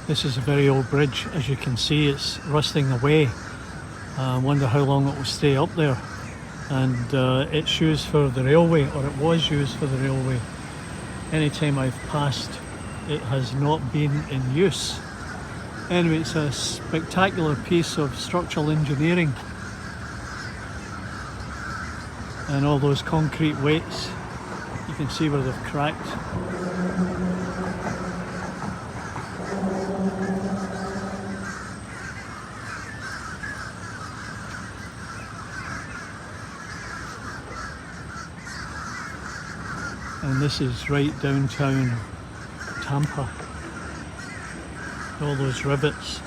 This is a very old bridge. As you can see, it's rusting away. I wonder how long it will stay up there. And it's used for the railway, or it was used for the railway. Anytime I've passed, it has not been in use. Anyway, it's a spectacular piece of structural engineering. And all those concrete weights, you can see where they've cracked. And this is right downtown Tampa. All those rivets.